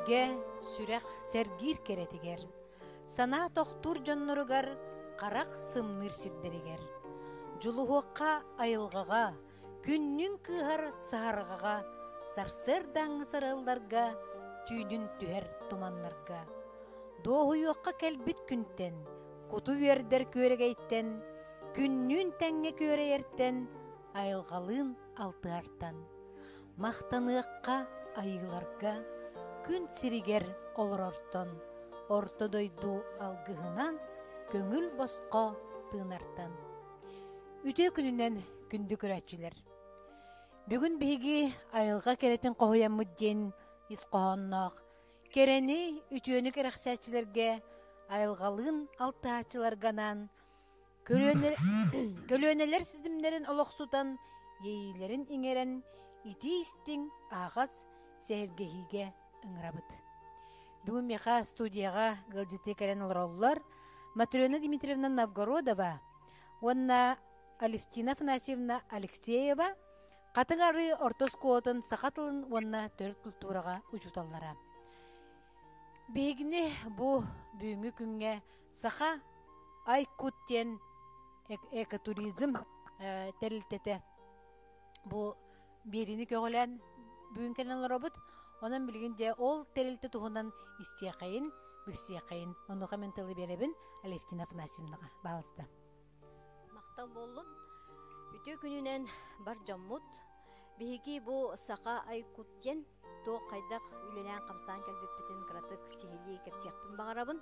Сирге сүрәх сәргир керетигер. Сана тохтур жонноругар қарақ сымныр сирдеригер. Жулуһуаққа айылғаға, күннүн кыһар саарғаға, сарсыр даңы сарылдарга, түйнүн түһер туманнарга. Доһуйуаққа кәлбит күнтен, куту вердер көрегейттен, күннүн тәңге көрейерттен, айылғалын алтыартан. Мақтаныққа айыларга, күн сиригер олорортон, ортодойду алгыһынан, көңүл боско тыынартан. Үтө күнүнен күндү көрәтчилер. Бүгүн биһиги айылга керетин коһуяммыт диэн исқоһонноох, керени үтүөнү керэхсээчилерге айылгалыын алтаачыларганан, көлөөнелер сизимнерин олохсутан, ейилерин иңерен, ити истиң ағас сәһиргеһиге ыңырабыт. Бүгүн меха студияға гылжыты керен олороллар Матрена Дмитриевна Новгородова, онна Алевтина Афанасьевна Алексеева, қатыгары ортоскуотын сақатылын онна төрт культураға учуталлара. Бегіне бұ бүгінгі күнге сақа айкуттен экотуризм тәрілтеті. Бұ беріні көғілен бүгін кенен робот, онан білген же ол тәрілті тұғынан истияқайын, бірсияқайын. Онуға мен тылы беребін Алевтина Афанасьевнаға бағысты. Мақтал болын, үтө күнінен бар жаммут, бейгі бұ сақа айкуттен, то қайдақ үйленен қамсан кәлбеппетін қыратық сихили кәпсияқпын бағарабын.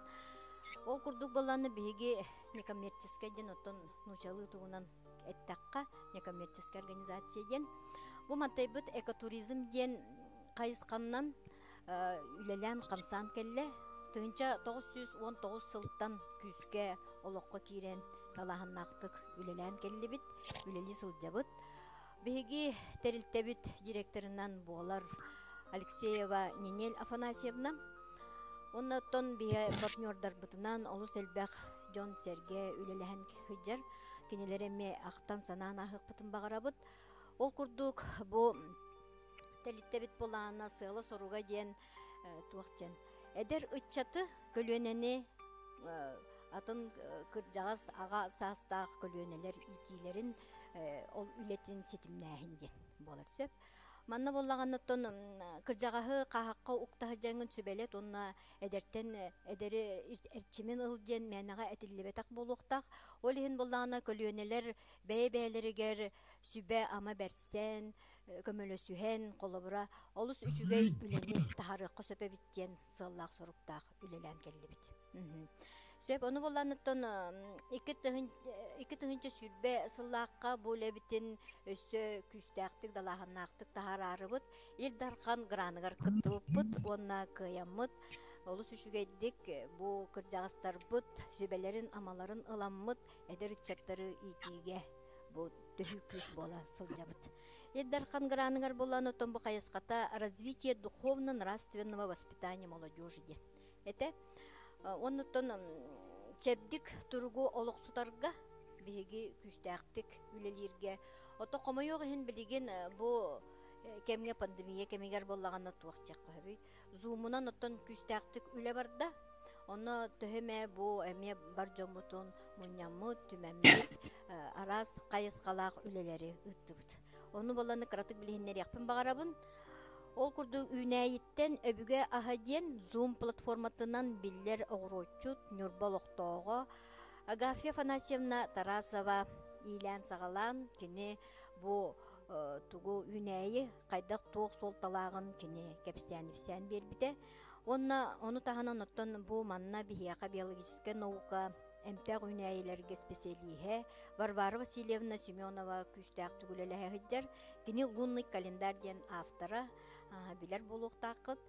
Ол күрдік боланы бейгі некоммерческайден оттон нучалы туғынан әттаққа некоммерческий организацияден. Бұ мантайбыт экотуризм ден қайысқаннан үлелен қамсан кәлі. Тыңча 919 сылттан күзге олыққа кейрен талағыннақтық үлелен кәлі бит, үлелі сылджабыт. Беги тәрілтәбіт директорынан болар Алексеева Нинель Афанасьевна. Оннаттон бия партнердар бытынан олус әлбәқ Джон Серге үлеләһен хыджар, кенелереме ақтан санан ахық бытын бағарабыт. Ол күрдік бұ тәрілтәбіт болағына сылы соруға ден туақчен. Эдер ытчаты көлөнені атын кыржағас аға састақ көлөнелер итилерін ол үлетін сетімнәхінден болар сөп. Манна болағаннаттон кыржағағы қағаққа ұқтағы жаңын сөбелет, онна әдерттен әдері әрчімен ұлден мәніға әтілебетақ болуқтақ. Ол ең болағына көлөнелер бәй-бәйлерігер сүбә ама бәрсен, көмөлө сүһен қолыбыра, олыс үшігей үлені тахарыққа сөпе біттен сыллақ соруқтақ үлелен келі бит. Сөп, оны болағыныттан екі тұхынчы сүрбе сыллаққа бөлі бітін өсі күстәқтік, далағыннақтық тахар арыбыт, елдарқан граныгар кыттылып бұт, онна кыямыт, олыс үшігейдік бұл кыржағыстар бұт, сөбелерін амаларын ыламмыт, әдір үтчаттары итиге бұл төхі күз бола сылжабыт. Елдарқан граныгар боланы томбы қайысқата развитие духовно-нравственного воспитания молодежи ден. Это оннуттан чебдик тургу олықсутарға беги күстәқтік үлелерге. Ото қомайоғы хен білеген бұл кемге пандемия кемегер болағанна туақчақ қойбей. Зумынан оттан күстәқтік үле барда, оны төһеме бұл әме бар жомутын мұнямыт, түмәмет, арас қайысқалақ үлелері үттібіт. Оны боланы қыратық білгенлер яқпын бағарабын. Ол күрді үйнәйіттен өбіге ахаден Zoom платформатынан биллер оғырочут нүрбал оқтауға. Агафья Афанасьевна Тарасова илән сағалан кені бұл тугу үйнәйі қайдақ тоқ сол талағын кені кәпістәніпсән бербіде. Оны тағынан оттан бұл манна бихияқа биологическая наука әмтәқ үйнәйілерге специалиhe Варвара Васильевна Семенова күстәқ түгілелі хыджар, кені лунный календар ден автора билер болуқтақыт.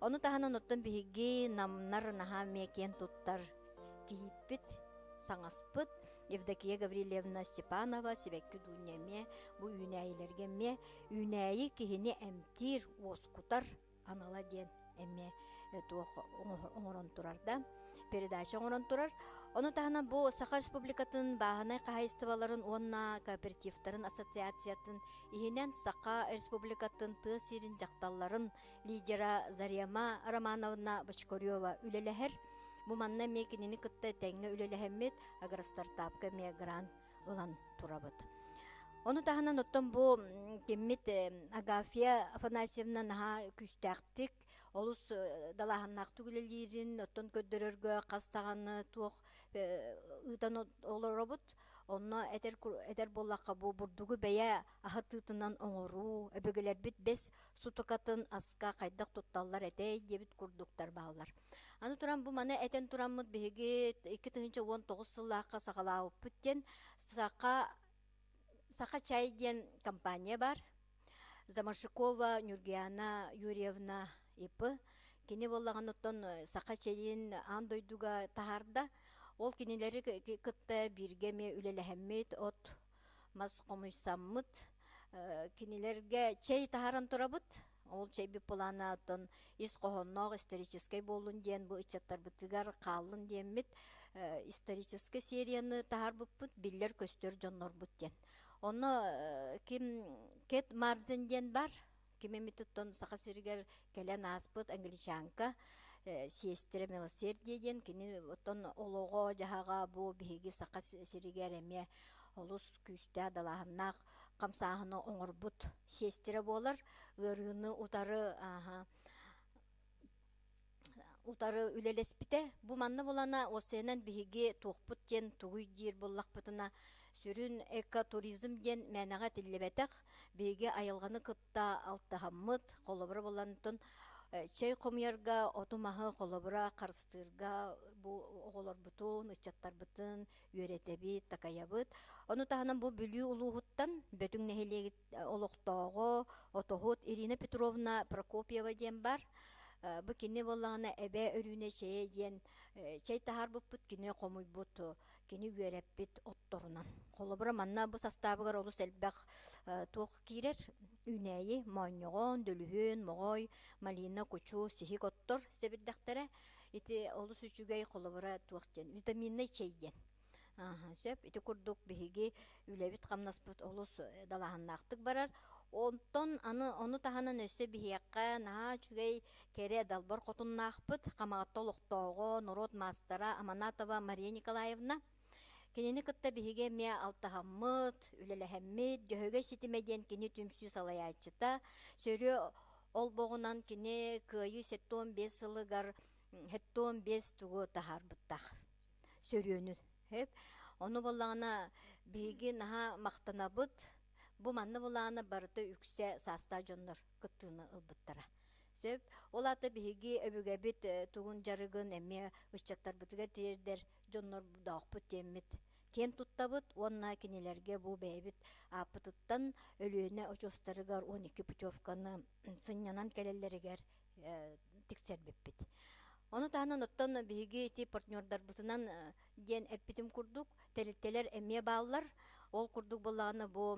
Оны тағынан оттан бігі намнар наға мекен туттар кейіппіт, саңаспыт, Евдокия Гаврилевна Степанова себеккі дүнеме бұл үйнәйілерге ме үйнәйі кейіне әмтир оскутар анала ден әме оңырын тұрарда. Передача оңырын тұрар. Ону тахана бу Саха Республикатын баһанай каһайстыбаларын уонна кооперативтарын ассоциациятын иһинен Саха Республикатын тыа сирин жакталларын лидера Зарьяма Романовна Бочкорева үлелэһэр бу манна мекинини кытта тәңге үлелэһэммит агар стартапка ме грант улан турабыт. Ону таханан оттон бу кеммит Агафья Афанасьевна наха күстәктик олус далаханнакту үлелерин оттон көддөрөргө кастаганы туох ытан олоробут. Онно этер боллакка бу бурдугу бәя ахатытынан оңору, өбөгөлөрбүт бес сутукатын аска кайдак тутталлар этей дебит курдуктар баалар. Аны туран бу маны этен туранмыт биһиги 2019 сыллаакка сагалаап бүттен Саха чай ден компания бар. Замашикова Нюргиана Юрьевна ипы. Кини боллаганыттан Саха чайын андойдуга тахарда. Ол кинилери кытта биргеме үлелэхэммит от мас комуйсаммыт. Кинилерге чай тахаран турабыт. Ол чай биполана оттон ис кохонног исторический болун ден бу ичаттар бытыгар калын деммит. Исторический серияны тахар буппут биллер көстөр жоннор бут ден. Оны ким Кет Марзенден бар, кимемитуттон Саха сиригер келен аспыт англичанка, сестре милосердиеден, кини оттон олого жахага бу биһиги Саха сиригер эме олус күстә далаханнак камсаһыны оңорбут сестре болар, ырыны утары үлелеспите. Бу манны болана осенен биһиги туохпут ден тугуй дир боллакпытына сүрүн экотуризм ден мәнәгә тиллебетек биге айылганы кытта алтахаммыт колобра болантын чай комьярга отумаһы колобра карстырга бу оголор бутун ычаттар бутун үретеби такаябыт. Ону таханан бу бүлүү улугуттан бөтүң нехелеги олоктоого отохот Ирина Петровна Прокопьева ден бар. Бу кине боллагана эбе өрүнө чей ден чай тахар буппут кине комуйбут кини үереппит отторунан. Колобра манна бу составыгар олус элбек туох кирер үнәйи маньогон, дөлүһүн, могой, малина, кучу, сихик оттор себирдәхтере ити олус үчүгей колобра туох ден витаминный чей ден. Сөп ити курдук биһиги үлебит камнаспыт олус далаханнактык барар. Онтон оны таханан өссө биһиякка наha чүгей кере далбар котуннаахпыт камагатта олохтоого Нород мастара Аманатова Мария Николаевна кинини кытта биһиге ме алтахаммыт үлелэхэммит дөһөгө ситимеден кини түмсүү салаячыта сөрү олбогунан кини кыйы 75 сылыгар 75 тугу тахарбыттах сөрүөнү хеп ону боллагана биһиги наha мактанабыт. Бу манны буланы барыты үксе саста жоннор кыттыны ылбыттара. Сөп, олаты биһиги өбүгэбит тугун жарыгын эме ыччаттар бытыга тирдер жоннор даақпыт теммит. Кен туттабыт, онна кинелерге бу бэбит апытыттан өлүөнө очостарыгар 12 путевканы сыннянан келелеригер тиксербеппит. Оны таанан оттон биһиги ити партнердар бытынан ден эппитим курдук, телеттелер эме баалар. Ол курдук болланы бу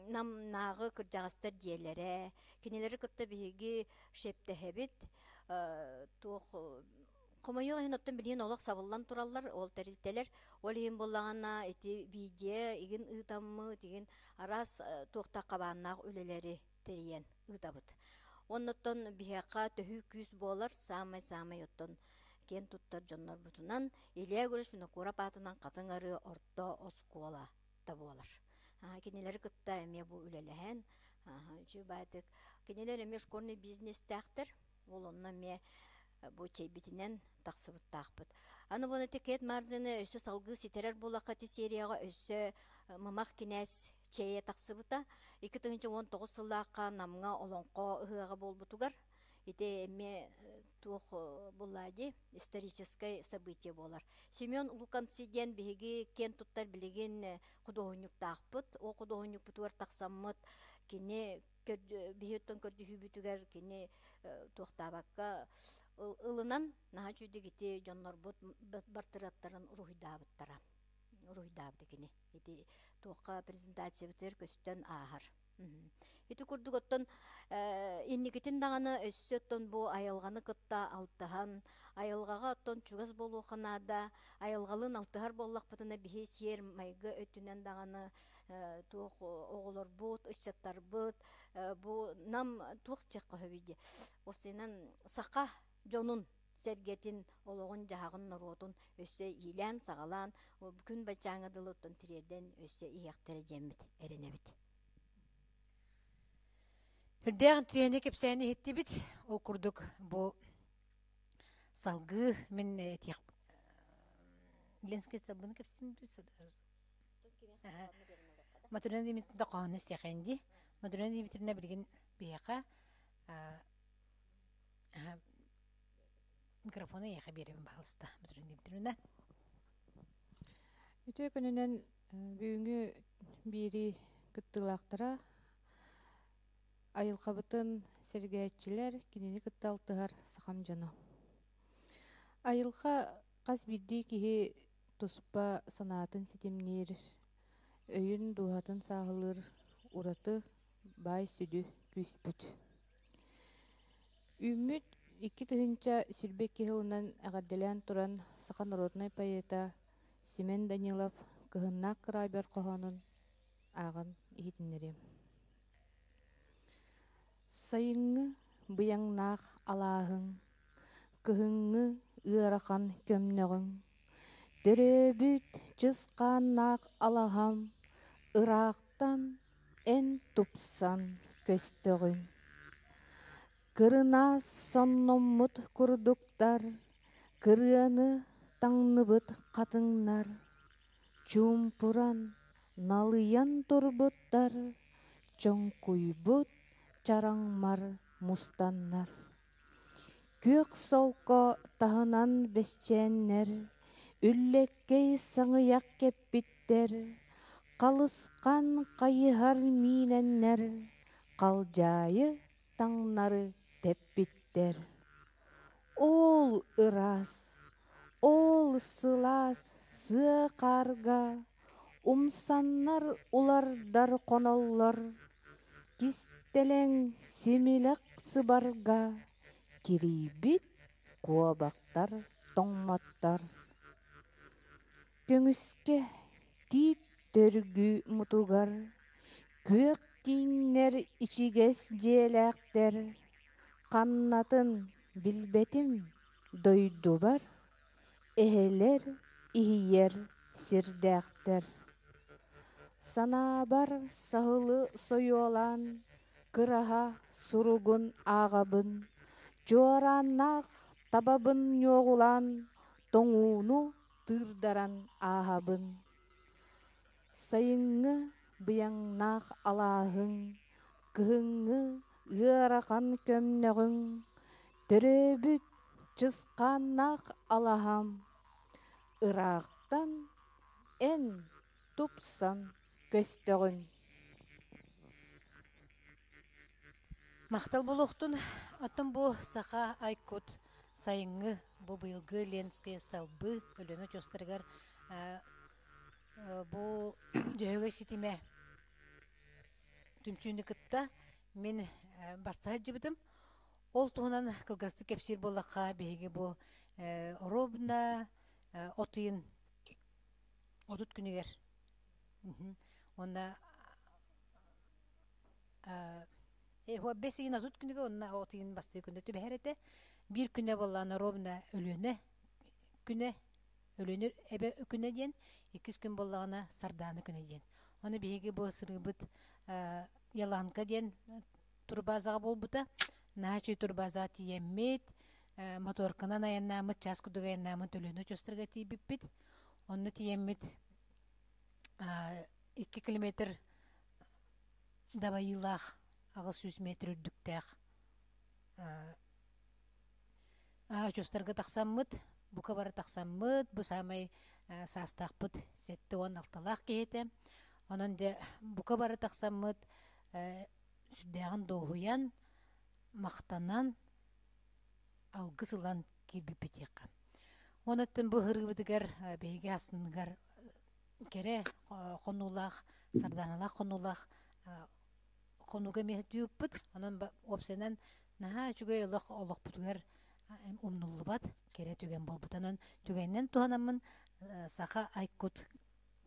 намнагы кыржагастар диелере, кинелери кытта биһиги шептехебит, туох комойо хеноттон билин олох сабыллан тураллар, ол терилтелер, ол иһин боллагана ити видео, игин ытаммы, тигин арас туохта кабааннаах үлелери териен ытабыт. Онноттон биһиакка төһүү күз болар, самай оттон кен туттар жоннор бутунан, илия көрөш мунакура патынан катыңары орто оскуола болар. Кинелери кытта эме бу үлелэхэн. Үчү байтык. Кинелер эме школьный бизнес тахтер. Ол онна ме бу чейбитинен таксыбыттаахпыт. Аны бону Кет Марзыны өссө салгы ситерер булакати серияга өссө мымак кинес чейе таксыбыта. 2019 сыллаакка намга олонко ыһыага болбутугар. Ите эме туох буллади историческое событие болар. Семен Луканциден биһиги кен туттар билеген художниктаахпыт. Ол художник бутуар таксаммыт кини биһиттен көрдүһүбүтүгер кини туохтабакка ылынан наха чүдигити жоннор бут бартыраттарын уруйдаабыттара. уруйдаабдыкини. Ити туаққа презентация битер көстөн аахар. Ити курдук оттон инникитин даганы өссөттон бу айылганы кытта алтахан, айылгага оттон чугас болуу ханада, айылгалын алтыхар боллакпытына бихи сиер майга өтүнен даганы туох оголор бут, ысчаттар бут, бу нам туох чакка хөбиди. Осенен сака жонун сергетин ологун жахагын норотун өссө илен сагалан күн бачаңыдылыттан тирерден өссө ияктере жеммит эренебит. Үрдәгән тренер кепсәне хитти бит. Ол курдук бу салгы мен тиях Ленский сабын кепсен бит. Матурен димит да каны стехенди. Матурен димитне билген бияка микрофоны яха берем балста. Матурен димитне. Үтө күнүнен бүгүнгү бири кыттылактыра айылкабытын сергеятчилер кинини кытталтыгар сахам жана. Айылка кас бидди кихи туспа санаатын ситемнер, өйүн дуhатын сагылыр, ураты бай сүдү күспүт. Үмүт 2 тыгынча сүрбек кихылынан агадделян туран сахан родной поэта Семен Данилов кыһыннаак кырайбар кохонун агын ихитиннери. Сайыңы быяңнаах алааһың, кыһыңы ыарахан көмнөгүң, төрөбүт чыскааннаак алахам, ыраактан эн тупсан көстөгүң. Кырынаас сонноммут курдуктар, кырыаны таңныбыт катыңнар, чумпуран налыян турбуттар, чоңкуйбут чараңмар мустаннар. Көк солко тахынан бесченнер, үллеккей саңыяк кеппиттер, калыскан кайыхар миненнер, калжайы таңнары теппиттер. Ол ырас, ол сылас сыакарга, умсаннар улардар коноллор, кистелең симилек сыбарга, кирибит куабактар тоңматтар. Көңүскө тит төргү мутугар, көк тиңнер ичигес желектер, каннатын билбетим дойду бар, эхелер ихиер сирдектер. Санабар сahılı союолан, кыраха суругун агабын, жораннак табабын йоғулан, тоңуну тырдаран ахабын. Сайыңы быяңнаак алааһың, кыһыңы ыарахан көмнөгүң, төрөбүт чыскааннаак алахам, ыраактан эн тупсан көстөгүң. Мактал булуктун атын бу саха айкут сайыңы бу быйылгы Ленская столбы өлөнө чостыргар бу жөөгө ситиме түмчүнү кытта мен барса жыбытым. Ол туунан кылгасты кепсир боллакка беги бу ровно отыйын отут күнүгер. Онда бесигин отут күнүгө онна отыйын басты күндө түбәһәрәтә бир күнә болланы ровно өлөнө күнә өлөнөр эбе күнә ден 2 күн боллагана сарданы күнә ден. Оны беги бу сырыбыт яланка ден турбазага болбута. Начи турбаза тиеммет, моторканан аяннамыт, час кудугайяннамыт өлөнө чостырга тиебиппит. Онны тиеммет 2 километр дабайылах, ағыз 100 метр үрдүктәк. Чостырга тақсаммыт, бука бары тақсаммыт, бу самай састақпыт, 7-10 кейеті. Онын де бука бары тақсаммыт, сүрдәғын доғуян, мақтанан алгысылан кирбиппитекка. Онуттан бу хыргыбытыгар бейге асыныгар кере хонуулах сарданалах хонуулах хонуга мехдюппут онон опсенен наха чугай олох бутугар умнуллубат кере түген болбутанан түгеннен туанамын саха айкут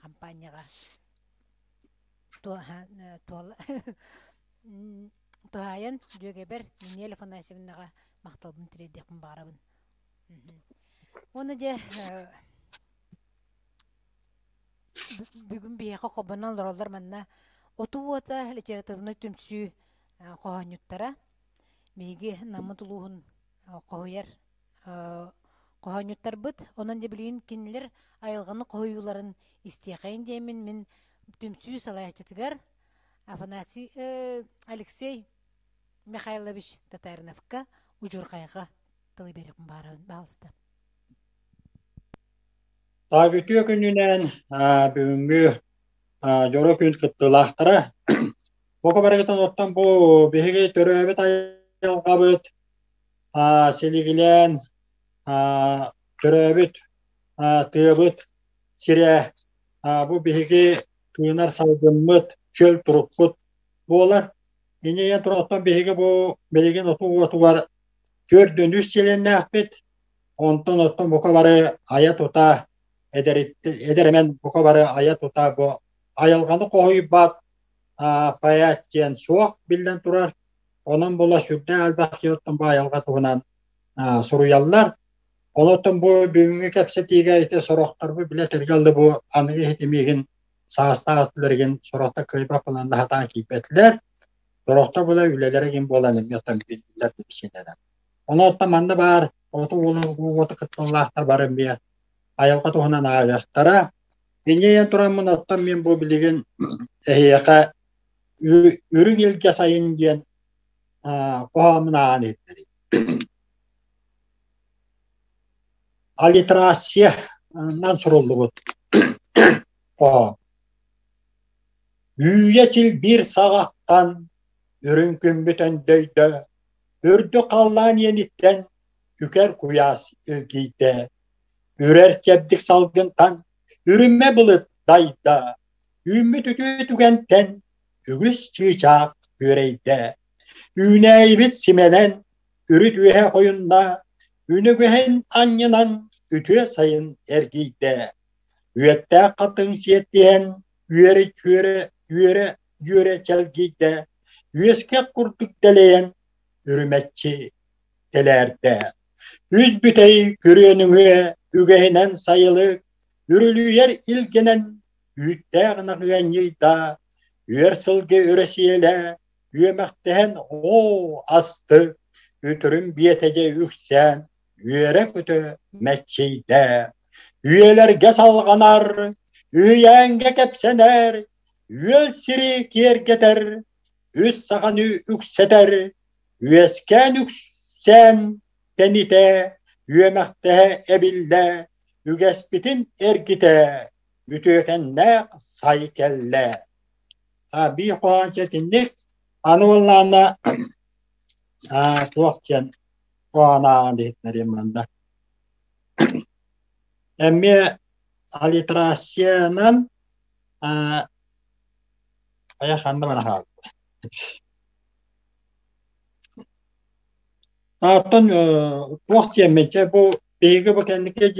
компанияга туайын жүгебер минеле фанасивнага макталбын тиредекпин барабын. Оны де бүгүн бияка кобанан лоролдар манна отуота литературный түмсү кохонюттара биги намытулуун кояр кохонюттар быт онон де билин кинилер айылганы коюларын истехайн демин мен түмсү салаячытыгар Афанасий Алексей Михайлович Татарновка ужуркайга тылы берипин баалысты. Taavittyö kynnyneen pyyngy jorokyn kıttılahtıra. Boka baraketon ottan bu bihege törövet ayalqabıt seligilen törövet tığıbıt sire bu bihege tığınar salgınmıt çöl turukput bu olar. İneyen turuktan bihege bu belegen otu var gördüğünüz çelenine ahbet. Ondan ottan boka barı ayat ota ederemen bu kabarı ayat ota bu ayalganı koyup bat payat diyen soğuk bilden turar. Onun bula sürde albaq yottan bu ayalga tuğunan suruyallar. Onottan bu büyüngü kepsetiğe ite soruqtar bu bile tergaldı bu anıgı hitimigin sağıstan atılırgin soruqta kıyba planlı hatan kiypetler. Soruqta bula ülelere kim bolanım yottan bildiler de bir şeyden. Onottan manda var otu otu kıtlılahtar barın bir ayalqa tohuna nağayaktara. Enyeyen turamın ottan men bu bilgin ehiyaka ürün ilge sayın diyen kohamın ağan etleri. Aliterasiyadan soruldu. Üyesil bir sağaktan ürün kümbüten döydü. Ürdü kallan yenitten üker kuyas ilgiyde. Ürer kebdik salgıntan, ürünme bılıt dayda, ümmü tütü tükenten, ügüs çığçaküreyde. Üne ibit simenen, ürüt ühe koyunla, ünü gühen anyınan, ütü sayın ergiyde. Üette katın siyettiyen, üyere çelgiyde, üyeske kurduk deleyen, ürümetçi delerde. Yüz bütey görüyönüne, ügehinen sayılık, yürülüyer ilgenen, üyüttağına güvenyeyda, üyer sılgı üresiyle, üyemektehen o astı, ütürün biyetece yüksen, üyere kötü metçeyde. Üyelerge salganar, üyenge kepsener, üyel siri kiyer geter, üst sakanı yükseder, üyesken yüksen tenite, üyemekte ebille, ügesbitin ergite, bütükenne saykelle. Bir kohançetinlik, anıvallağına tuğakçen koğana anıhitlerim bende. Emmi aliterasyanan ayakanda bana kaldı. Atan tuğak yemece bu beygi bu kendike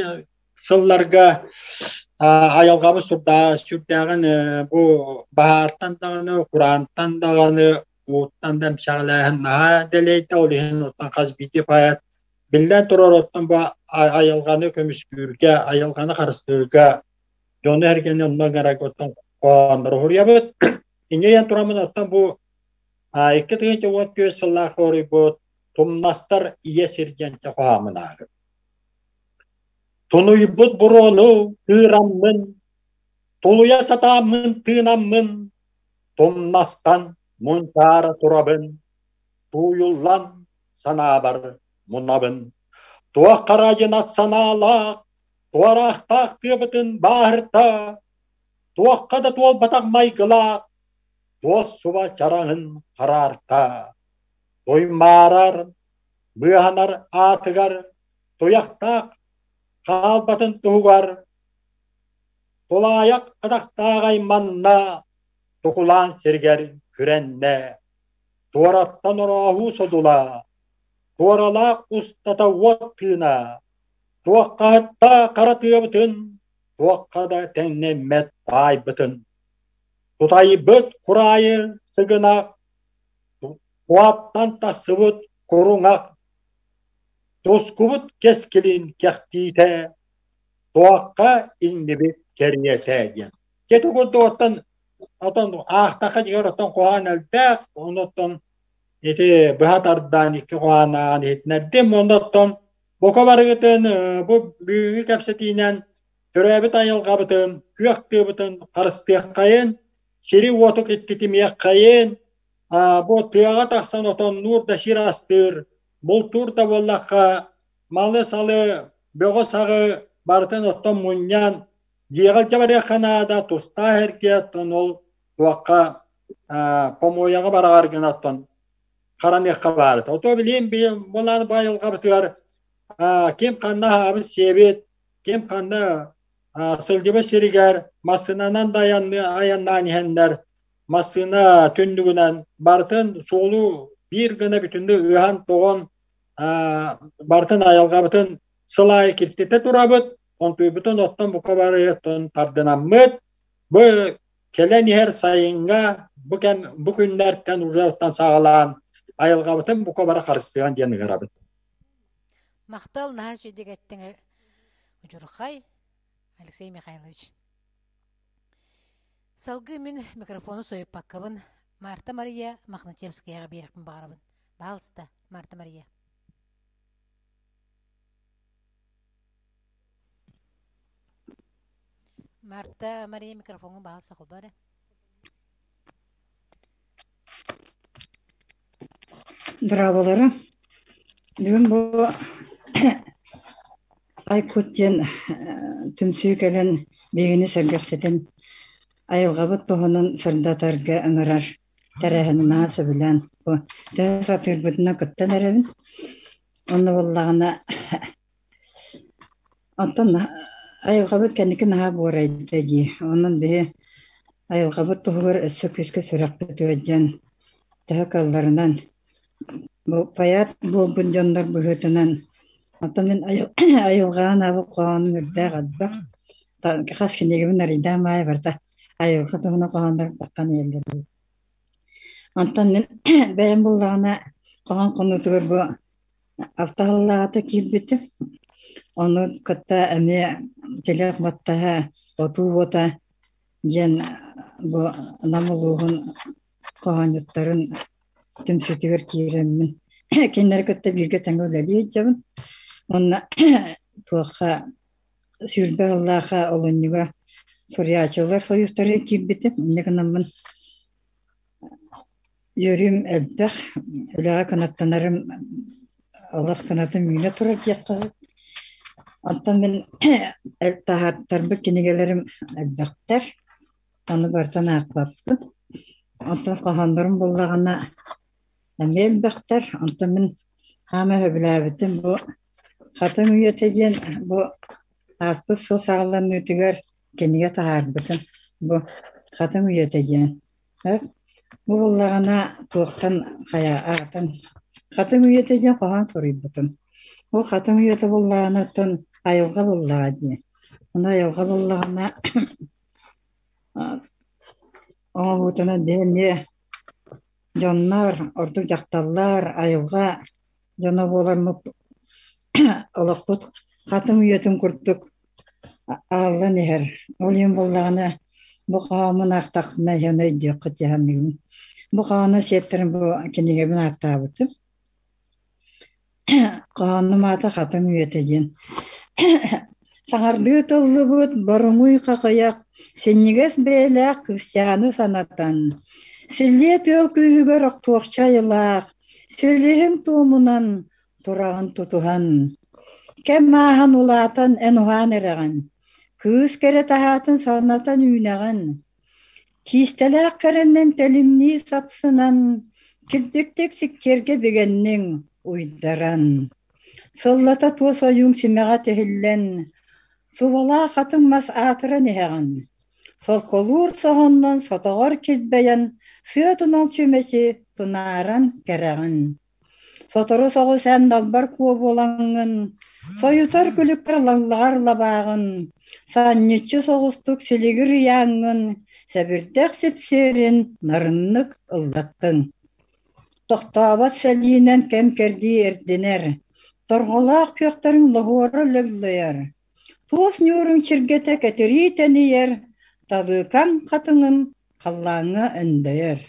sıllarga ayalgabı sürdağın bu bahartan dağını, Kur'an'tan dağını, Uğut'tan demşağlayan deleyde olihin otan kazbidi payat. Bilden turur otan bu ayalganı kömüskürge, ayalganı karıstırga, yonu hergeni ondan gerek otan koğanları huriyabıt. İnceyen turamın otan bu iki tığınca uğut göz sıllah hori bu tumnastar iye sirgence koğamın ağrı. Tunuybut buronu tığramın, tuluya satamın tığnamın, tumnastan munçara turabın, tuyullan sanabar munabın. Tuğak karacın atsana alak, tuğaraqtaq tığbıtın bağırta, tuğakka da tuğal batak maygılak, tuğal suba çarağın kararta. Toymarar, bıhanar atıgar, toyaqtaq kalbatın tuğar, Tolayak adaktağay manna, tokulan serger kürenne. Tuvarattan orahu sodula, tuvarala ustata wattına. Tuakka hatta karatıyor bütün, tuakka da tennemmet tay bütün. Tutayı büt kurayı sıgınak, tuattan da sıvıt kurunak. Toskubut keskilin kehtite, tuakka indibit keriyete diyen. Ketu kudu otan ahtaka diyor otan kohan elbek, onotan iti bahatardan iki kohan hitnedim, onotan bu kabarıgıtın bu büyük kapsatinen törəbit ayılğabıtın, kuyaqtıbıtın qarıstıyak kayın, seri otuk itkitimiyek kayın, bu tıyağa taqsan otan nur da şir astır, bultur da bollaqqa malı salı böğü sağı barıtın otan munyan, jiğal jabarıya kanada tusta herkiyat ol tuaqqa pomoyağa barağargın attan karanıqqa barıt. Oto bileyim bolanı bayılğabıtıgar, kim kanna abi sebet, kim kanna sılcıba siriger, masınanan ayandan ihenler, masına tündügünen bartın solu bir gına bütünde ühan toğun bartın ayalgabıtın sılay kirtite turabıt, ontuy bütün ottan bu kabarı yatın tardınamıt, bu kelen her sayınga bu günlerden uzaktan sağlayan ayalgabıtın bu kabarı karıştıran diyen garabıt. Мақтал наһа жүйдек әттің ұжырқай, Алексей Михайлович. Салғы мен микрофону сойып паққабын, Марта Мария Махначевскаяға берекпін бағарабын. Бағалыста, Марта Мария. Марта Мария микрофонын бағалыса қыл бары. Дырабалары, бүгін бұл Айкуттен түмсүй кәлін бейгіні сәргәксетен айылғабыт тұғының сырдатарға ыңырар тәрәхінін асы білән. Тәс атыр бұтына күттен әрәбін. Оны боллағына антон айылғабыт кәндікі наға борайды ди. Оның бе айылғабыт тұғыр өссі күскі сүрәк бүті өджен тәхі қалларынан. Паят бұл бұнжандар бұғытынан Антон мен айылған абы қоғанын үрді ғадбақ. Қас кенегімін арыйда май барда айылға тұғына қоғандар баққан елдер. Антон мен бәйін болағына қоған қоны тұғыр бұ автағылағаты кейіп біті. Оны күтті әме телек маттаға оту бота ден бұ намылуғын қоған юттарын түмсетігір кейіремін. Кенлер күтті бірге тәңгі өләлі етжабын. Онна туаққа сүрбе Аллаға олынныға сориячылар союстары киббеті. Негінамын өрім әлбәқ, өліға канаттанарым Аллах канатын мүйіне тұрар тияққа. Антан мен тағаттарбы кенегелерім әлбәқтер. Оны бартан ақпапты. Антан қағандарым болағына әме әлбәқтер. Антан мен хама хөбіләбітім бұл Хатын үйетеген бұл аспыз сол сағылан өтігер кенеге тағар бұтын. Бұл хатын үйетеген. Бұл болағына тоқтан қая ағытын. Хатын үйетеген қоған сұрый бұтын. Бұл хатын үйеті болағына тұн айылға болаға дейін. Оны айылға болағына оңа бұтына бәне жонлар, ордық жақталар айылға жона болар мұп Олақпыт қатым үйетін күрттік Алла нехер. Олен болағына бұқамын ақтақына жаны өйдек құтяғанығын. Бұқамына сеттерін бұл кенегебін ақтабыты. Қағаны мата қатым үйетеген. Саңарды тұлды бұд бұрыңый қақаяқ, сенегес бәйләқ күстяғаны санаттан. Сілде төл күйігер ақтуақчайылақ, сөйлеген туымынан Турағын тұтуған. Кәм маған ұлатын әнуған әріған. Күз кәрі тағатын санатын үйнаған. Кистеләк кәріннен тәлімні сапсынан, кілбектек сіктерге бігеннің ұйдаран. Соллата туыс ойың сімеға тәхіллән, Субала хатыңмас атырын еғін. Солколур соғыннан сотоғыр келбейін, сыетунал чөмеші тунаран кәрәғін. Сотору соғу сән далбар куы болаңын, соютар күліктер лаллағар лабағын, саннетші соғыстық селегір яңын, сәбірдәк сепсерін нарыннық ылдаттың. Тоқтабат сәлейінен кәмкерді ерденер, торғалақ көқтарын лағуары лөглөйер. Туос нюрың чиргете кәтері тәнейер, талықан қатыңын қаллаңы үндейер.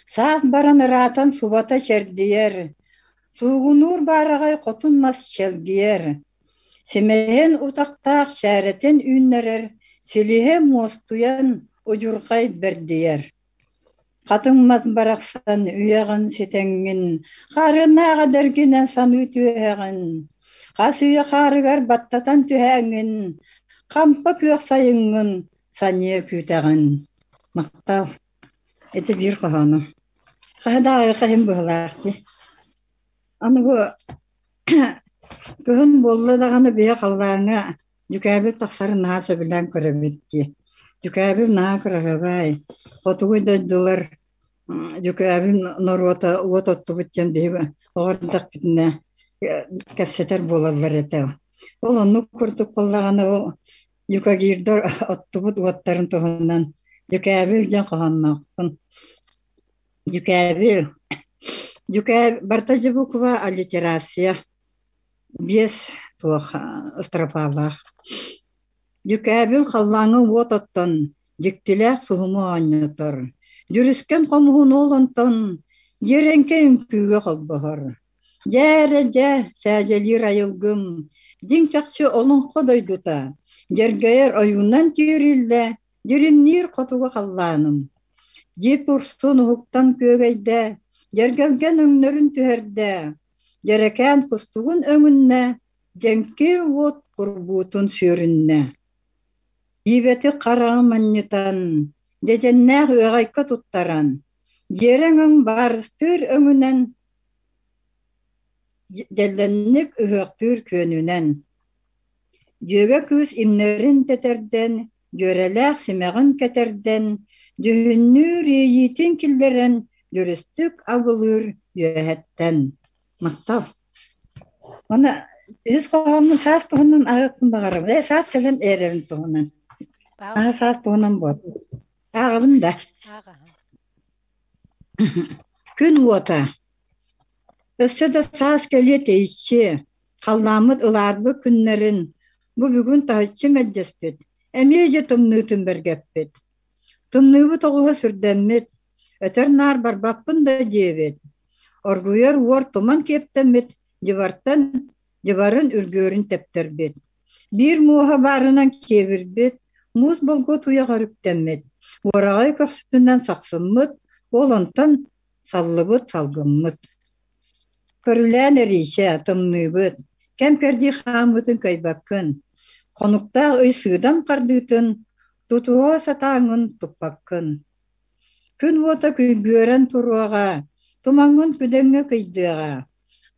Саат баран ыратын субата шердейер, суғынур барағай қотынмас шелгейер. Семейен утақтақ шәретін үннерер, селіге мостуян ұжырғай бердейер. Қатыңмаз барақсан үйеғін сетеңгін, қарынаға дәргенен саны түйеғін. Қас үйе қарығар баттатан түйеғін, қампа көк сайыңын сания күйтәғін. Мақтал, әті бір қағаны. Қағыдағы қайым бұғылақты. Аны бұ күн болы дағаны бейе қаллаңа дүкәбіл тақсары наға сөбілден көрі бітті. Дүкәбіл наға күрігі бай. Қотуғы дөйділер дүкәбіл нұр ототты бұттен бейі оғырдық бітіне кәпсетер болалар еті. Ол оны күрдік болағаны ол дүкәгердер отты бұт оттарын тұғынан дүкәбіл жан қағанына ұқтын. Дүкәбіл барта жібі күва аллитерация. Бес туақ ыстырапалақ. Дүкәбіл қаллаңы ототтан діктіләк сұғымы аннытыр. Дүріскен қомығын олантан еренке үмкүйге қалбығыр. Жәрі жә сәжелер айылгым, дин чақшы олон қодойдута. Жергайыр ойунан түйірілді, дүрімнер қотуға қалланым. Жеп ұрсын ұқтан көгейді, жергелген өңнерін түхерді. Жерекән құстығын өңінне, жәңкер от құрбутын сөрінне. Ибеті қарағым аннетан, деженнәғ өғайқа тұттаран. Жереңің барыстыр өңінен, жәлленнік үғақтыр көнінен. Жөге күз имнерін тетерден, жөреләқ семеғін кетерден, дүйіннүр ейетін келдерін, дүрістік абылыр өйәттен. Мақтал. Оны үз қоғамның сас тұғынан ағықпын бағарым. Сас тілін әрерін тұғынан. Сас тұғынан бұд. Ағылым да. Күн ота. Өсті сас келет ейші. Қалламыд ұларбы күннерін. Бұ бүгін тағытшы мәддеспет. Әмейже тұмны түмбергеппет. Тұмныбы тоғуға сүрдәммет. Өтер нар барбаппын да дебет. Оргуер уор туман кептемет, жеварын үргөрін тептербет. Bir muha barынан кебірбет, муз болғы туя ғарыптемет. Орағай көксүтінен сақсыммыт, олантан саллыбыт салгыммыт. Көрілән әрейше атымныбыт, кәмкерді қамытын кайбаккын. Қонуқтақ үй сыдан қардытын, тутуға сатаңын тұппаккын. Күн ота күйгөрен тұруаға, тумаңын күдеңі күйдіға.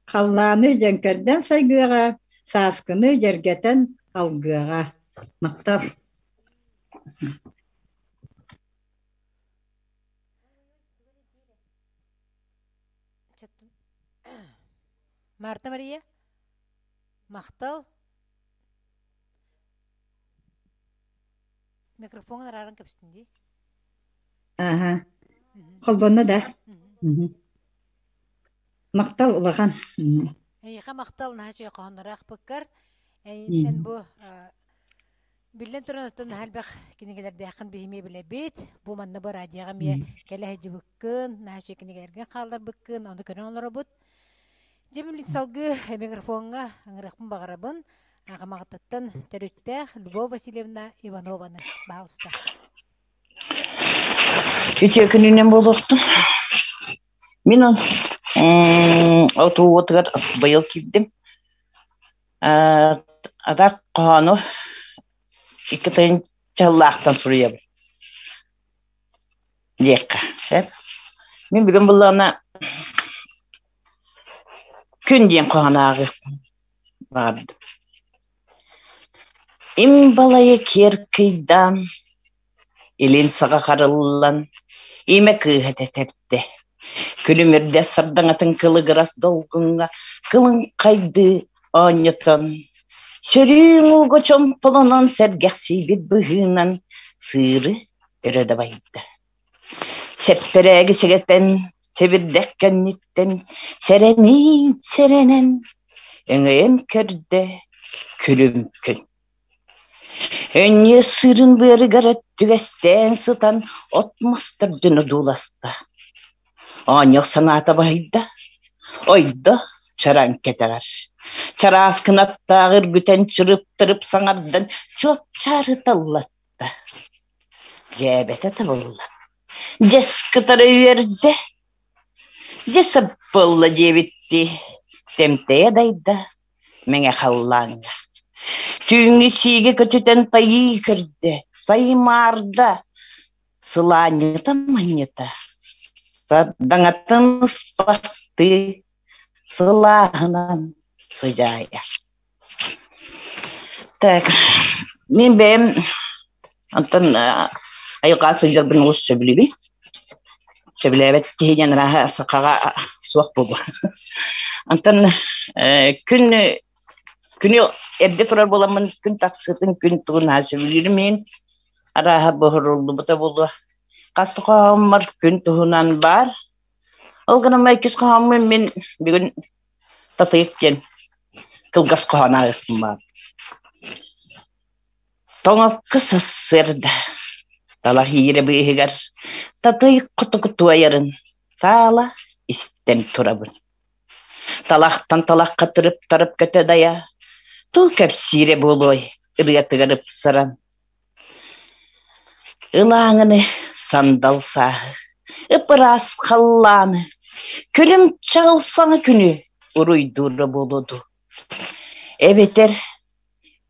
Қалланы жәңкерден сайгыға, саскыны жергетен алгыға. Мақтап. Марта Мария, мақтал. Микрофонын арарын көпстінде. Ага. Қолбаны да. Мақтал ұлаған. Эйха мақтал нахачы қоғанырақ бұққар. Әйін бұ білден тұрын ұттын әлбәқ кенегелерді яқын бейме біле бет. Бұ манны бұ радияға ме кәлі әді бұққын, нахачы кенегелерге қалдар бұққын, оны көрін олары бұд. Жемілік салғы микрофонға аңырақпын бағарабын. Ағамағыттаттан төріттәқ Любовь Васильевна Иванованы бағылысты. Үте күнінен болуқтым. Мен оту отырғат байыл кевдім. Адақ қағаны екі тайын чаллақтан сұрыя бұл. Декқа. Мен бүгін бұлағына күн дейін қағаны ағы бардым. Им балайы кер кыйдан, илин саға қарылылан, име кыйғат әтерді. Күлімірде сардаңатын кылы гырас долгунга, кылын қайды аньютан. Сөрің ұлғы чомпылынан сәргәқсі бет бұғынан сыры өреді байды. Сәпперәгі сәгеттен, себірдәккәннеттен, сәренен, өңейін көрді күлім күн. Önye sırın bir garet tügesten sıtan otmastır dünü dulasta. Anyok sanata bayda, oyda çaran ketegar. Çaras kınattağır güten çırıp sanardan çok çarı tallatta. Cebete tabulla. Ces kıtarı verdi. Cesap bolla cebitti. Temteye dayda. Mene hallanga. Tüңі сиге көтітен тайы кірді, саймарда, сыланета манета, сардаңатын спақты, сылағынан сыжая. Так, мен бәйім, антон айылға сыжар бір ұғыз сөбілі. Сөбілі әбет кейден раға сақаға суақ болу. Антон күні erde turar bolamın gün taksıtın gün tuğun hasıbilir men araha bohuruldu bu da bolu kastı qamar gün tuğunan bar olgana maykis qamın men bir gün tatayıkken kılgas qana var toңa kısa sırda tala hire bihigar tatayık kutu ayarın tala isten turabın talaqtan talaqqa tarıp köte daya Tu kapsire boloy, ırgatıgarıp saran. Ilağını sandal sahı, ıpıras kallanı, külüm çağılsana günü, uruyduru boludu. Ebeter,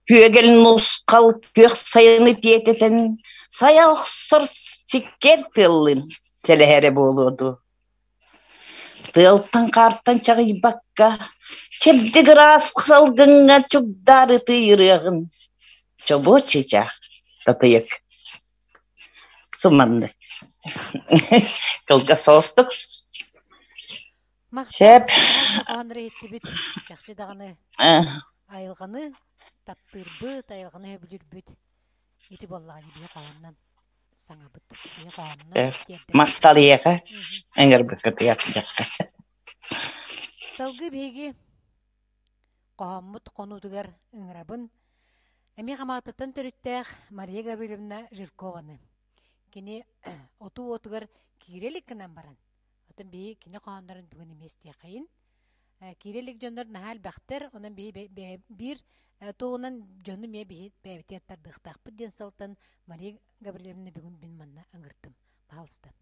kögelin uskal kök sayını diyeteten, saya oksor sikker tılın, telehere boludu. Tıltan karttan çağı bakka, Çebdi gras kısalgınga çubdarı tıyırığın. Çobu çiçak tatıyık. Sumandı. Kılga sostuk. Şep. Anrı etti bit. Жақсы дағаны айылғаны таптыр бұт, айылғаны өбілір бүт. Еті боллағы бе қауыннан саңа бұт. Бе қауыннан. Мақталы еқа. Әңгір бір көті жаққа. Салғы беге Қоғаммыт қонудығар ұңырабын. Әме қамақтыттан түріттәқ Мария Гавриловна Жиркованы. Кені оту-отуғар кирелік кінан баран. Отын бейі кені қоғандарын бүгін еместе қайын. Кирелік жондар нағал бәқтір, онын бейі бір тоғынан жоны ме бәйбетер тардықтақпы ден салтын Мария Гавриловна бүгін бін манна ұңырттым. Бағалысты.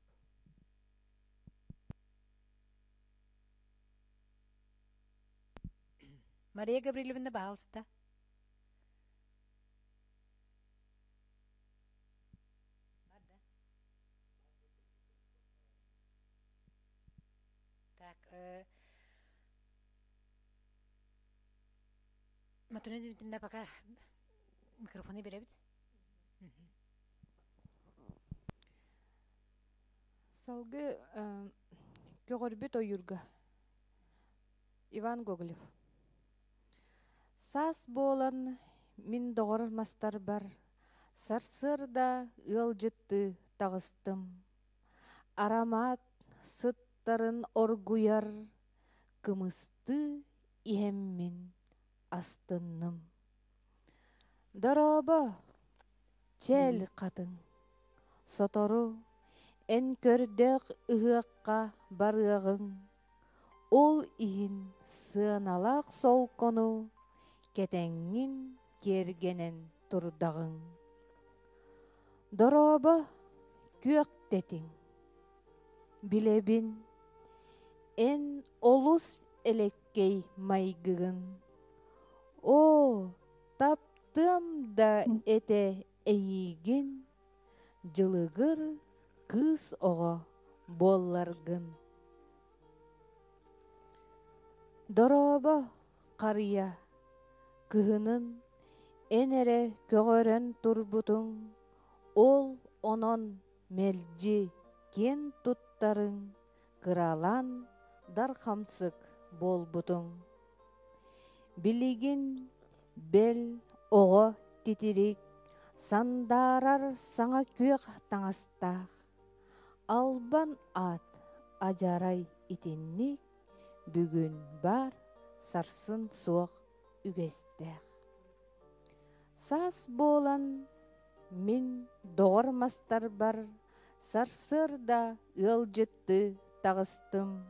Мария Гавриловна бағалысты. Так, матуны демтінде пока микрофоны беребіт. Салгы көгөрбүт ойырга. Иван Гоголев. Сас болан мин доғыр мастар бар. Сарсырда ыл жытты тағыстым. Арамат сыттарын оргуяр. Кымысты ихеммин астынным. Дороба чел қатын. Сотору эн көрдөк ыһыакка барыагың. Ол иһин сыаналак сол кону. Кетеңин кергенен турдағың. Дороба көктетің. Билебин эн олус элеккей майгығын. О, таптым да эте эйигин. Жылыгыр кыз оға болларгын. Дороба қария кыһынын Энере көгөрөн турбутуң, ол онон мелжи кен туттарың, кыралан дар хамсык болбутуң. Билигин бел оҕо титирик, сандарар саңа күөк таңастаах. Албан ат ажарай итинник, бүгүн бар сарсын суох үгестех. Сас болан мин доғырмастар бар, сарсырда ылжытты тағыстым.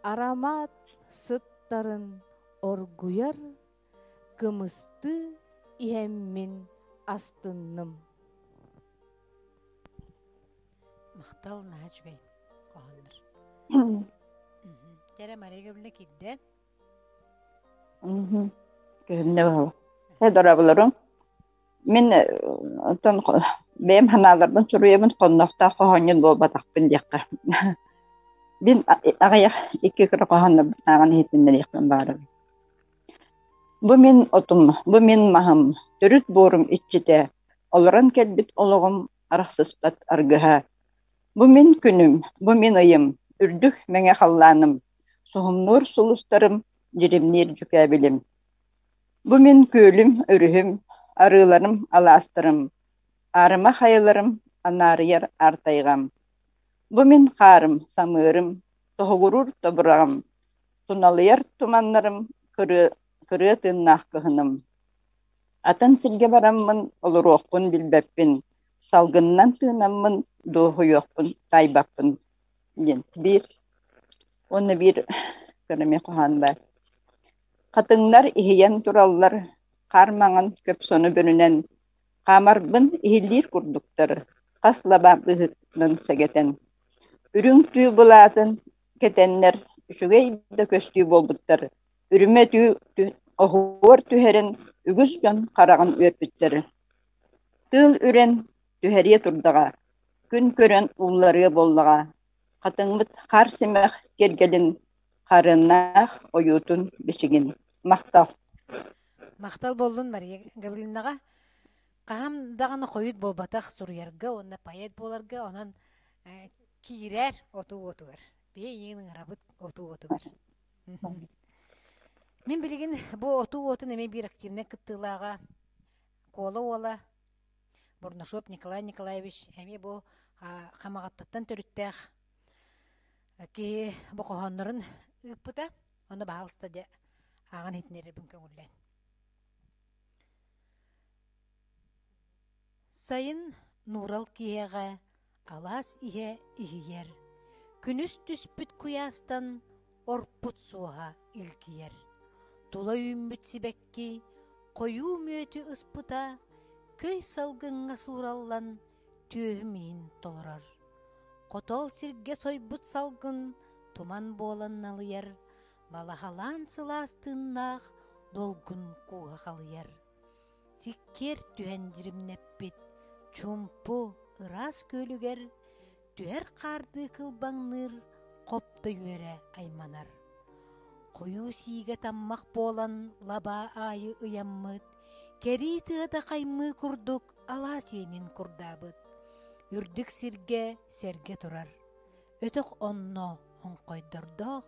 Арамат сыттарын оргуяр, кымысты иһэммин астынным. Мақтал наһа чүгэй коһоннор. Тере Мария биле кидде. Көнне бу. Хәдәр булырым. Мин тон бем ханалардан чуруймын коннакта коһоннын болбатакпын дияққа. Бин агая ике кыр коһонны тагын хитиннер якын бары. Бу мин отум, бу мин махам. Төрүт борум иччите. Олоран келбит ологум арахсыспат аргыха. Бу мин күнүм, бу мин ыйым. Үрдүх меңе халланым. Суһумнур сулустарым, jirimnir жүкәбилим. Бу мин көлүм, өрүһүм, арыыларым, аластырым. Арыма хайыларым, анарыяр артайгам. Бу мин қарым, самырым, тоһугурур тобурагам. Туналыяр туманнарым, кыры тыннах кыһыным. Атын силге бараммын, олуруокпун билбеппин. Салгыннан тыынаммын, дуохуйуокпун, тайбаппын. Оны bir көрөме коһан бар. Катыңнар иһийен тураллар, кармаңан көп сону бөрүнен. Камарбын иһиллир курдуктар, каслабаабыһытнын сәгетен. Үрүң түү булаатын кетеннер, үчүгэй да көстүү болбуттар. Үрүмө түү оһуор түһерин үгүс жон караган үөппүттер. Тыл үрен түһәрие турдага, күн көрөн уллары боллага. Катыңбыт кар семех кергелин, карынах оютун бишигин. Мактал. Мақтал болдун Мария Гавриловнаға. Қағам дағаны қойыт болбатақ суруярга, онна паят боларга, онан кирер отуғар. Бей еңнің рабыт отуғар. Мен білген бұл отуғотын әме бір активне кыттылаға қолы ола Бурнашоп Николай Николаевич әме бұл қамағаттаттан төріттәқ ки бұл қоғанларын ұппыта, оны бағалыста де ағын етінері бүнкі өрлен. Сайын Нурал киеға алас ihe ihiyер. Күніс түспіт куястан орпут суға илкиер. Тула үмбіт сибекки қою мөті ыспыта көй салгынға сураллан түйімейін толырар. Қотол сирге сойбут салгын туман болан алыер. Балахалан сыластыннақ долгун куға қалыер. Сиккер түйен жиримнеппит чумпу ырас көлігер. Түер қарды кылбаңныр қопты үйері айманар. Қою сиге таммақ болан лаба айы ыяммыт. Кери тыата қаймы күрдік ала сенін күрдабыт. Үрдік сирге серге тұрар. Өтіқ онно онқойдырдық.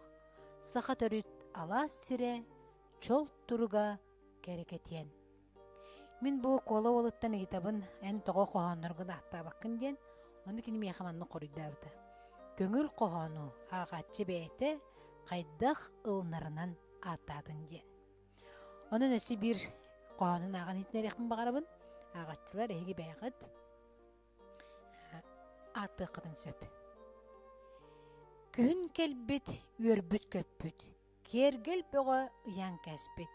Сақа төріт алас сире чол тұруға керекетен. Мен бұл кола олыттан етабын ән тоға қоғанырғын ақта бақын ден, оны кені мейхаманны қорыдауды. Көңіл қоғану ағатчы бәйті қайдақ ұлнарынан атадын ден. Оның өсі бір қоғанын аған етінер еқін бағарабын, ағатчылар әйгі бәйғыд аты қыдың сөп. Күн келбет өрбіт көппіт, кергел бөға ұян кәспіт,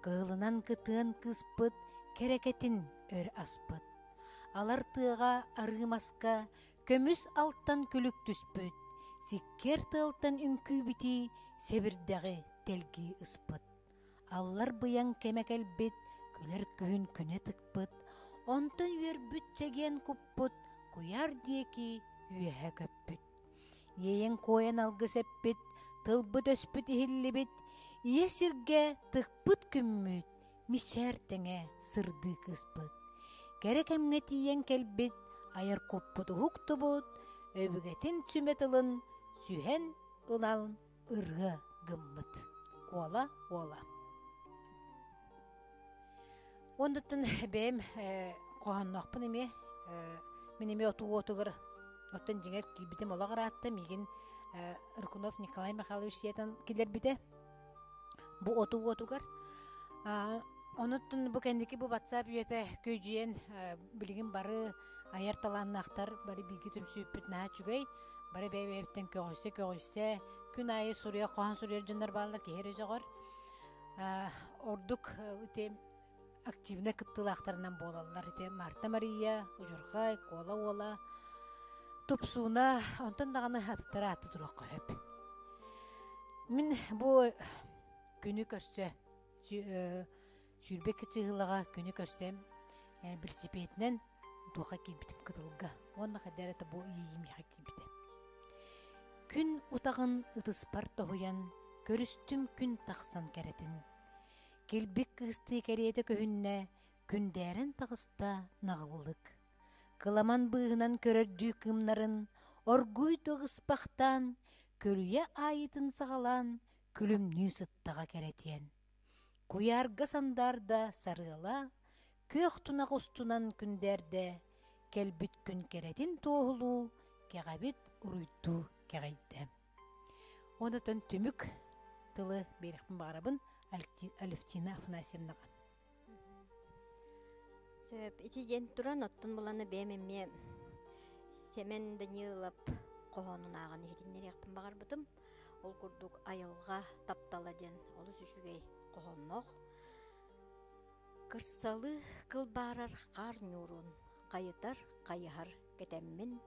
қылынан кытын кыспыт, керекетін өр аспыт. Алар тыға арымасқа, көміс алттан күлік түспіт, сиккер тылтан үнкі бити, себірдіғі телгі ыспыт. Аллар бұян кемекел бет, күлер күн күне тықпыт, онтын өрбіт чеген күппыт, куяр деки үйәе көппіт. Ейен коян алғы сәппіт, тылбыт өспіт ихиллибіт, ие сирге тықпыт күмміт, мичер теңе сырды кыспыт. Керек эмге тиен келбит, айыр коппуту хуктубут, өбүгетин сүметылын, сүйен ылалын ыргы гыммыт. Ола. Ондыттын бәйім қоғаннақпын еме, мен еме отуғыр, оттан жеңер килбітім ола қаратты, меген Иркунов Николай Михайлович сиетен келер біде. Бұ отуғыр. Оныттын бұ кәндекі бұ WhatsApp үйеті көйжиен білігін бары аяр таланнақтар, бары білгі түмсүйіппіт наға жүгей, бары бәйбәйптен көгісе, күн айы сұрия, қоған сұрия жындар балылар кейер өзіғыр. Ордук активны кыттылақтарынан болалар. Марта Мария, Ужурхай, Кола, Тупсуна, онтан дағаны атыттары аты тұрақ қойып. Мен бұл күні көсті, сүрбек кітчігіліға күні көсті білсепетінен дуға келбітім кытылға. Онна қадәрі бұл ейімеға келбіті. Күн ұтағын ұтыспар тоғыян, көрістім күн тақсан кәретін. Келбек кысты кәреті көхінне, күндәрін тағыста нағылылық. Кыламан бұғынан көрірді кымнарын, оргуй тоғыспақтан, көрüе айытын сағалан, күлімні сыттаға кәретен. Куярға сандарда сарыла, көк тұнақ ұстунан күндерде, келбіт күн кәретін тоғылу, кәғабет ұруйду кәғайды. Онытын түмік тылы беріқпін бағарабын Алевтина Афанасьевнаға. Сөп, итиден туран оттун буланы бәмеме Семен Данилов қоғанын ағаны етіннер яқпын бағар бұтым. Ол күрдік айылға тапталаден, олы сүшігей қоғаннық. Кырсалы кылбарар қар нюрун, қайытар қайығар кетеммін,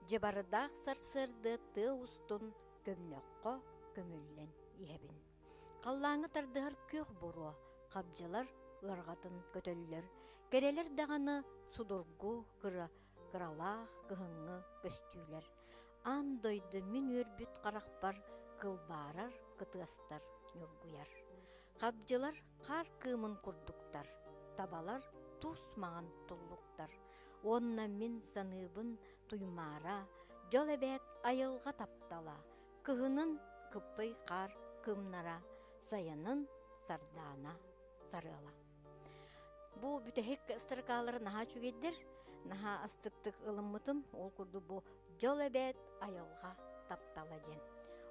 жебардақ сарсырды ты ұстын көмнеққа көміллен ебін. Қаллаңы тардығар көк бұру, қабжалар ұрғатын көтөлілер, керелер дағаны судургу кыралақ кығыңы көстүйлер. Андойды мен өрбіт қарақпар, кылбарар кытыстар нүргуяр. Қабжалар қар кымын күрдіктар, табалар тұс маған тұллықтар. Онна мен саныбын туймара, жол әбәт айылға таптала, кығынын кыппый қар кымнара, сайынын сардана сарыла. Бу бүтәхек ыстырқалары наха чүгеддер, наха астыктык ылыммытым, ол күрді бу жол әбәт айылға таптала ден.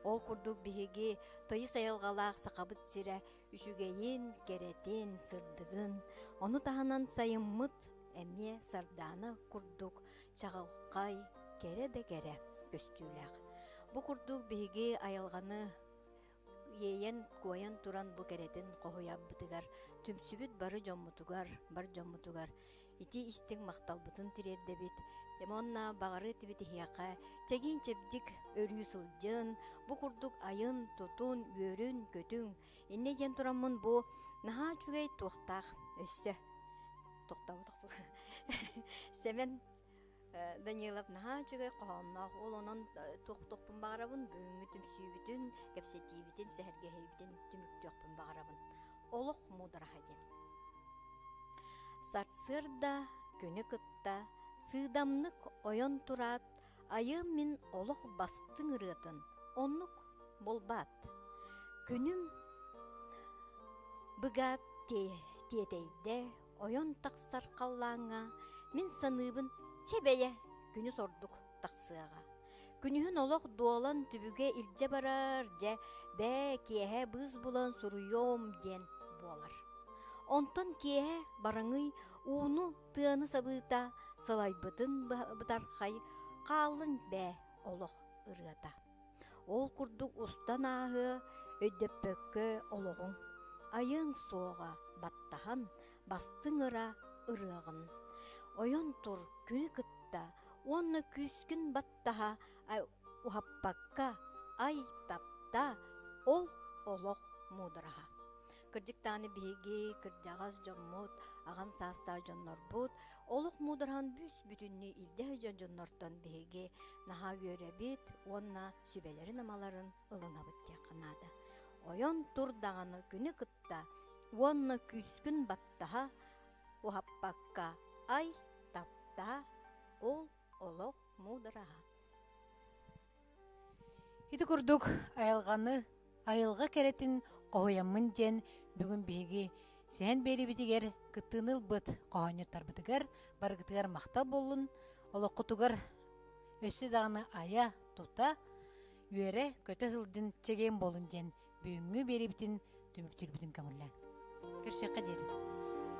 Ол күрдік бігеге тайыс айылғалақ сақабыт сірі, үшігейін, керетен, сырдығын, оны тағанан сайыммыт, әме сардана күрдік, чағылқай, кере де кере көстүйләқ. Бу күрдік бігеге айылғаны ейен көйен туран бу керетен қоғыяб бұтығар, түмсүбіт бары жоммутугар, ити истің мақталбытын тирерде бит, демонна бағары тибити хияқа, чәгин чепдік өрі сылжын, бу күрдік айын, тұтун, өрін, көтің, инне жен турамын бу наха чүгей туқтақ, өссі, туқтауыдық бұл. Семен Данилов наха чүгей қоғамнақ, ол онын туқтықпын бағарабын, бүгінгі түмсүйбітін, кәпсетейбітін, сәхіргейбітін түміктіқпін бағарабын. Олық мудырахаден. Сарсырда, көні кытта, сыдамнық ойон турат, айым мен олық бастың ұрытын, онлық болбат. Күнім бұғат тетейде, ойон тақсар қаллаңа, мен саныбын чебeye күні сордық тақсыға. Күнігін олық дуалан түбіге илже барар, же бә киеhe бұз бұлан сұруйом ден болар. Онтан киеhe бараңый уыну тыаны сабыта, салайбытын бұтарқай, қалын бә олық ұрыта. Ол күрдік ұстан ағы, өддөппөккө олығын, айын соға баттахан, бастың ыра ұрығын. Ойон тур күні кытта, онны күскін баттаха, ухаппакка, ай тапта, ол олық мудыраха. Кырдиктаны беге, кырджағаз жоммут, ағам саста жоннор бұд, олық мудырхан бүс бүтінні илде жоннортон беге, наха өребет, онна сүбелерін амаларын ылына бұтте қанады. Ойон тур дағаны күні кытта, уонна күскүн баттаха, ухаппакка ай таптаха, ол олох мудыраха. Ити курдук айылга керетин коһуяммын ден бүгүн биһиги сен бери битигер кыттыныл быт коһоньоттар бытыгар баргытыгар мактал боллун олоккутугар өссү даганы ая тута үере көтө сылдын чеген болун ден бүгүнгү бери битин түмүктүр бүтүн көңүллән. Көршөккө дерим.